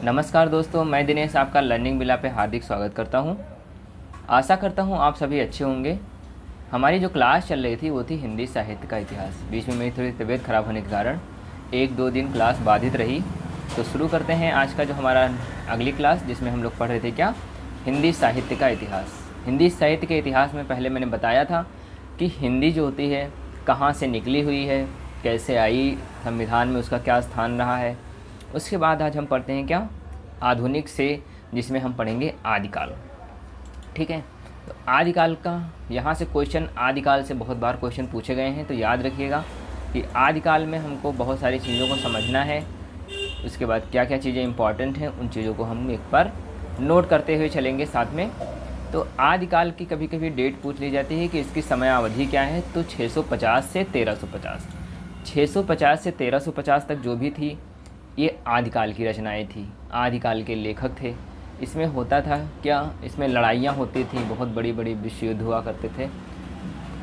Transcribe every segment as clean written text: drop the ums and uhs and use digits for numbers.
नमस्कार दोस्तों, मैं दिनेश आपका लर्निंग विला पे हार्दिक स्वागत करता हूं। आशा करता हूं आप सभी अच्छे होंगे। हमारी जो क्लास चल रही थी वो थी हिंदी साहित्य का इतिहास। बीच में मेरी थोड़ी तबीयत ख़राब होने के कारण 1-2 दिन क्लास बाधित रही। तो शुरू करते हैं आज का जो हमारा अगली क्लास, जिसमें हम लोग पढ़ रहे थे क्या, हिंदी साहित्य का इतिहास। हिंदी साहित्य के इतिहास में पहले मैंने बताया था कि हिंदी जो होती है कहाँ से निकली हुई है, कैसे आई, संविधान में उसका क्या स्थान रहा है। उसके बाद आज हम पढ़ते हैं क्या, आधुनिक से, जिसमें हम पढ़ेंगे आदिकाल। ठीक है, तो आदिकाल का यहाँ से क्वेश्चन, आदिकाल से बहुत बार क्वेश्चन पूछे गए हैं, तो याद रखिएगा कि आदिकाल में हमको बहुत सारी चीज़ों को समझना है। उसके बाद क्या क्या चीज़ें इंपॉर्टेंट हैं उन चीज़ों को हम एक बार नोट करते हुए चलेंगे साथ में। तो आदिकाल की कभी कभी डेट पूछ ली जाती है कि इसकी समय अवधि क्या है, तो 650 से 1350। 650 से 1350 तक जो भी थी ये आदिकाल की रचनाएं थी, आदिकाल के लेखक थे। इसमें होता था क्या, इसमें लड़ाइयाँ होती थी, बहुत बड़ी बड़ी विश्व युद्ध हुआ करते थे।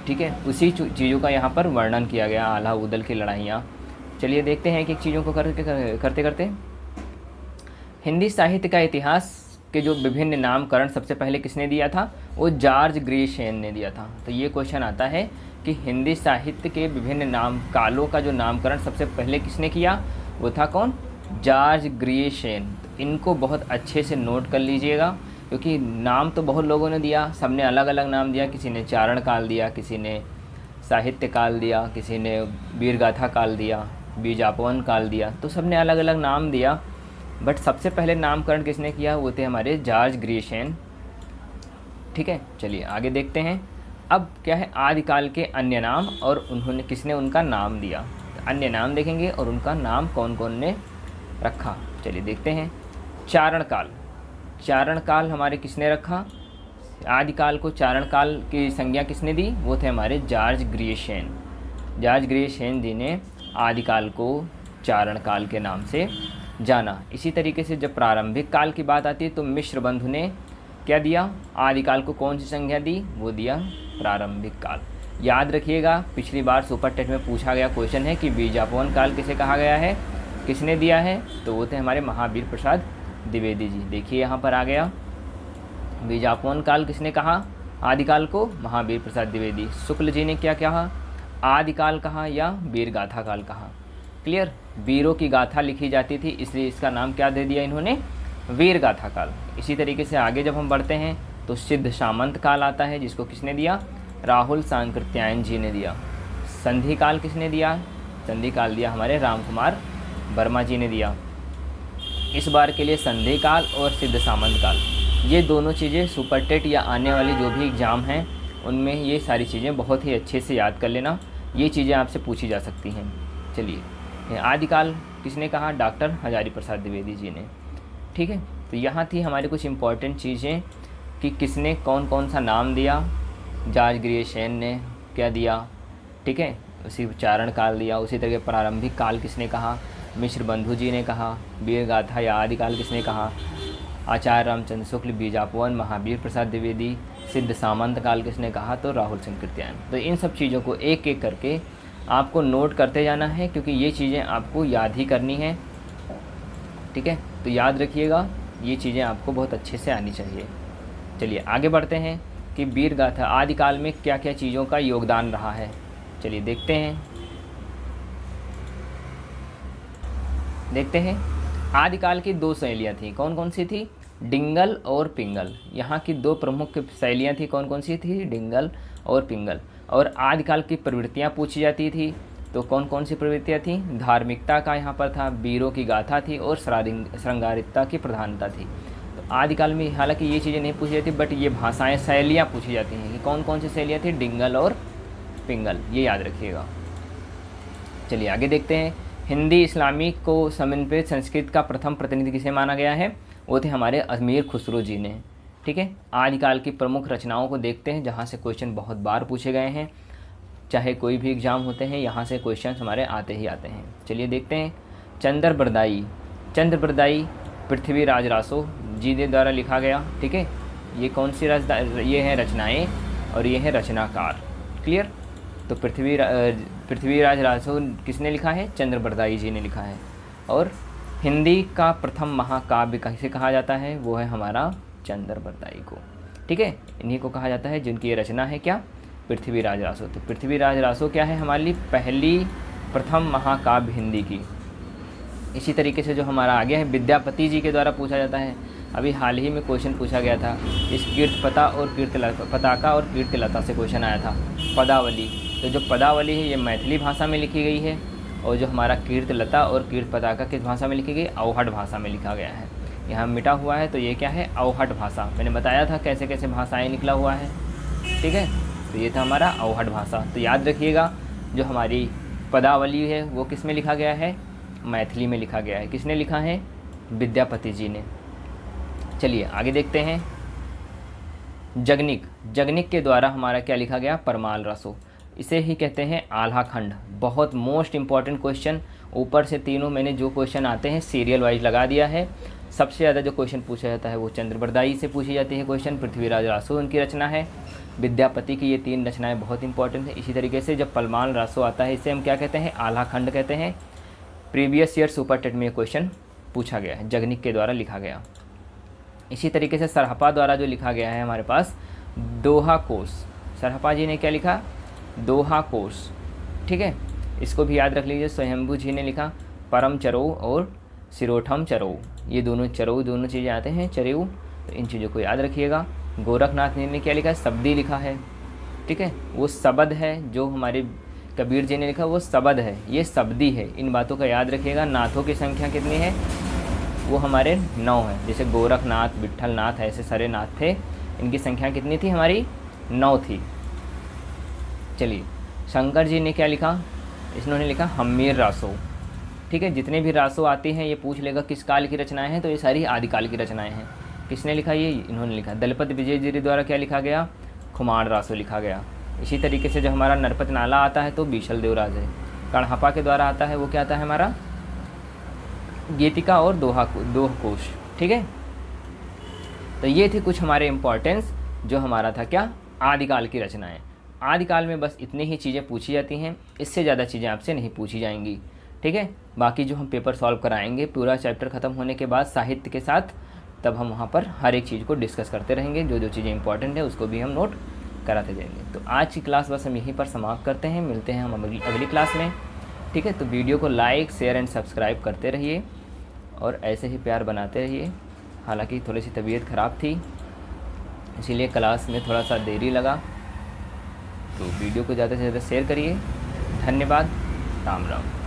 ठीक है, उसी चीज़ों का यहाँ पर वर्णन किया गया, आला उदल की लड़ाइयाँ। चलिए देखते हैं कि एक चीज़ों को करते करते हिंदी साहित्य का इतिहास के जो विभिन्न नामकरण सबसे पहले किसने दिया था, वो जॉर्ज ग्रीशेन ने दिया था। तो ये क्वेश्चन आता है कि हिंदी साहित्य के विभिन्न नाम कालों का जो नामकरण सबसे पहले किसने किया, वो था कौन, जॉर्ज ग्रीशेन। तो इनको बहुत अच्छे से नोट कर लीजिएगा, क्योंकि नाम तो बहुत लोगों ने दिया, सबने अलग अलग नाम दिया। किसी ने चारण काल दिया, किसी ने साहित्य काल दिया, किसी ने वीरगाथा काल दिया, बीजापवन काल दिया, तो सबने अलग अलग नाम दिया। बट सबसे पहले नामकरण किसने किया, वो थे हमारे जॉर्ज ग्रीशेन। ठीक है, चलिए आगे देखते हैं। अब क्या है आदिकाल के अन्य नाम और उन्होंने किसने उनका नाम दिया। तो अन्य नाम देखेंगे और उनका नाम कौन कौन ने रखा। चलिए देखते हैं। चारण काल, चारण काल हमारे किसने रखा, आदिकाल को चारण काल की संज्ञा किसने दी, वो थे हमारे जॉर्ज ग्रीशेन। जॉर्ज ग्रीशेन जी ने आदिकाल को चारण काल के नाम से जाना। इसी तरीके से जब प्रारंभिक काल की बात आती है तो मिश्र बंधु ने क्या दिया, आदिकाल को कौन सी संज्ञा दी, वो दिया प्रारंभिक काल। याद रखिएगा, पिछली बार सुपर टेट में पूछा गया क्वेश्चन है कि बीजापवन काल किसे कहा गया है, किसने दिया है, तो वो थे हमारे महावीर प्रसाद द्विवेदी जी। देखिए यहाँ पर आ गया, बीजापवन काल किसने कहा आदिकाल को, महावीर प्रसाद द्विवेदी। शुक्ल जी ने क्या कहा, आदिकाल कहा या वीरगाथा काल कहा। क्लियर, वीरों की गाथा लिखी जाती थी, इसलिए इसका नाम क्या दे दिया इन्होंने, वीरगाथा काल। इसी तरीके से आगे जब हम बढ़ते हैं तो सिद्ध सामंत काल आता है, जिसको किसने दिया, राहुल सांकृत्यायन जी ने दिया। संधि काल किसने दिया, संधि काल दिया हमारे राम कुमार वर्मा जी ने दिया। इस बार के लिए संधि काल और सिद्ध सामंत काल, ये दोनों चीज़ें सुपर टेट या आने वाली जो भी एग्ज़ाम हैं उनमें ये सारी चीज़ें बहुत ही अच्छे से याद कर लेना, ये चीज़ें आपसे पूछी जा सकती हैं। चलिए, आदिकाल किसने कहा, डॉक्टर हजारी प्रसाद द्विवेदी जी ने। ठीक है, तो यहाँ थी हमारी कुछ इम्पॉर्टेंट चीज़ें कि किसने कौन कौन सा नाम दिया। जॉर्ज ग्रीशेन ने क्या दिया, ठीक है, उसी चारण काल दिया। उसी तरह प्रारंभिक काल किसने कहा, मिश्र बंधु जी ने कहा। वीरगाथा या आदिकाल किसने कहा, आचार्य रामचंद्र शुक्ल, बीजापवन, महावीर प्रसाद द्विवेदी। सिद्ध सामंत काल किसने कहा, तो राहुल सांकृत्यायन। तो इन सब चीज़ों को एक एक करके आपको नोट करते जाना है, क्योंकि ये चीज़ें आपको याद ही करनी है। ठीक है, तो याद रखिएगा, ये चीज़ें आपको बहुत अच्छे से आनी चाहिए। चलिए आगे बढ़ते हैं कि वीरगाथा आदिकाल में क्या क्या चीज़ों का योगदान रहा है। चलिए देखते हैं। आदिकाल की 2 शैलियाँ थी, कौन कौन सी थी, डिंगल और पिंगल। यहाँ की 2 प्रमुख शैलियाँ थी, कौन कौन सी थी, डिंगल और पिंगल। और आदिकाल की प्रवृत्तियाँ पूछी जाती थी, तो कौन कौन सी प्रवृत्तियाँ थी, धार्मिकता का यहाँ पर था, वीरों की गाथा थी और श्रृंगारिकता की प्रधानता थी। तो आदिकाल में हालांकि ये चीज़ें नहीं पूछी जाती, बट ये भाषाएं, शैलियाँ पूछी जाती हैं कि कौन कौन सी शैलियाँ थी, डिंगल और पिंगल, ये याद रखिएगा। चलिए आगे देखते हैं। हिंदी इस्लामी को समन्वित संस्कृत का प्रथम प्रतिनिधि किसे माना गया है, वो थे हमारे अजमेर खुसरो जी ने। ठीक है, आदिकाल की प्रमुख रचनाओं को देखते हैं, जहाँ से क्वेश्चन बहुत बार पूछे गए हैं, चाहे कोई भी एग्ज़ाम होते हैं, यहाँ से क्वेश्चन हमारे आते ही आते हैं। चलिए देखते हैं। चंद्रबरदाई पृथ्वीराज रासो जी के द्वारा लिखा गया। ठीक है, ये कौन सी ये हैं रचनाएँ और ये हैं रचनाकार। क्लियर, तो पृथ्वीराज रासो किसने लिखा है, चंद्रबरदाई जी ने लिखा है। और हिंदी का प्रथम महाकाव्य किसे कहा जाता है? वो है हमारा चंद्रबरदाई को। ठीक है, इन्हीं को कहा जाता है जिनकी ये रचना है क्या? पृथ्वीराज रासो। तो पृथ्वीराज रासो क्या है? हमारे लिए पहली प्रथम महाकाव्य हिंदी की। इसी तरीके से जो हमारा आगे है, विद्यापति जी के द्वारा पूछा जाता है। अभी हाल ही में क्वेश्चन पूछा गया था इस कीर्तपता और पताका और कीर्तिलता से क्वेश्चन आया था। पदावली, तो जो पदावली है ये मैथिली भाषा में लिखी गई है, और जो हमारा कीर्तिलता और कीर्तपताका किस भाषा में लिखी गई? अवहट भाषा में लिखा गया है। यहाँ मिटा हुआ है तो ये क्या है? अवहट भाषा। मैंने बताया था कैसे कैसे भाषाएँ निकला हुआ है। ठीक है, तो ये था हमारा अवहट भाषा। तो याद रखिएगा, जो हमारी पदावली है वो किस में लिखा गया है? मैथिली में लिखा गया है। किसने लिखा है? विद्यापति जी ने। चलिए आगे देखते हैं। जगनिक के द्वारा हमारा क्या लिखा गया? परमाल रसो। इसे ही कहते हैं आल्हा खंड। बहुत मोस्ट इंपॉर्टेंट क्वेश्चन। ऊपर से तीनों मैंने जो क्वेश्चन आते हैं सीरियल वाइज लगा दिया है। सबसे ज़्यादा जो क्वेश्चन पूछा जाता है वो चंद्रबरदाई से पूछी जाती है क्वेश्चन। पृथ्वीराज रासो उनकी रचना है। विद्यापति की ये 3 रचनाएं बहुत इंपॉर्टेंट है। इसी तरीके से जब परमाल रसो आता है इसे हम क्या कहते हैं? आल्हा खंड कहते हैं। प्रीवियस ईयर सुपर टेट में ये क्वेश्चन पूछा गया है, जगनिक के द्वारा लिखा गया। इसी तरीके से सरहपा द्वारा जो लिखा गया है हमारे पास दोहा कोश। सरहपा जी ने क्या लिखा? दोहा कोश। ठीक है, इसको भी याद रख लीजिए। स्वयंभू जी ने लिखा परम चरऊ और सिरोठम चरऊ। ये दोनों चरऊ दोनों चीज़ें आते हैं, चरेऊ, तो इन चीज़ों को याद रखिएगा। गोरखनाथ जी ने क्या लिखा है? शब्दी लिखा है। ठीक है, वो शब्द है। जो हमारे कबीर जी ने लिखा वो शब्द है, ये शब्दी है। इन बातों का याद रखिएगा। नाथों की संख्या कितनी है? वो हमारे 9 है। जैसे गोरखनाथ, विट्ठलनाथ, ऐसे सारे नाथ थे, इनकी संख्या कितनी थी? हमारी 9 थी। चलिए, शंकर जी ने क्या लिखा? इन्होंने लिखा हम्मीर रासो। ठीक है, जितने भी रासो आते हैं ये पूछ लेगा किस काल की रचनाएं हैं, तो ये सारी आदिकाल की रचनाएं हैं। किसने लिखा? ये इन्होंने लिखा। दलपत विजय जी द्वारा क्या लिखा गया? खुमार रासो लिखा गया। इसी तरीके से जो हमारा नरपत नाला आता है तो बीशल देवराज है। कणहपा के द्वारा आता है वो क्या आता है हमारा? गीतिका और दोहा कोश। ठीक है, तो ये थी कुछ हमारे इम्पोर्टेंस जो हमारा था क्या? आदिकाल की रचनाएं। आदिकाल में बस इतनी ही चीज़ें पूछी जाती हैं, इससे ज़्यादा चीज़ें आपसे नहीं पूछी जाएंगी। ठीक है, बाकी जो हम पेपर सॉल्व कराएंगे पूरा चैप्टर ख़त्म होने के बाद साहित्य के साथ, तब हम वहाँ पर हर एक चीज़ को डिस्कस करते रहेंगे। जो जो चीज़ें इंपॉर्टेंट है उसको भी हम नोट कराते जाएंगे। तो आज की क्लास बस हम यहीं पर समाप्त करते हैं। मिलते हैं हम अगली क्लास में। ठीक है, तो वीडियो को लाइक, शेयर एंड सब्सक्राइब करते रहिए और ऐसे ही प्यार बनाते रहिए। हालांकि थोड़ी सी तबीयत ख़राब थी, इसीलिए क्लास में थोड़ा सा देरी लगा। तो वीडियो को ज़्यादा से ज़्यादा शेयर करिए। धन्यवाद। राम राम।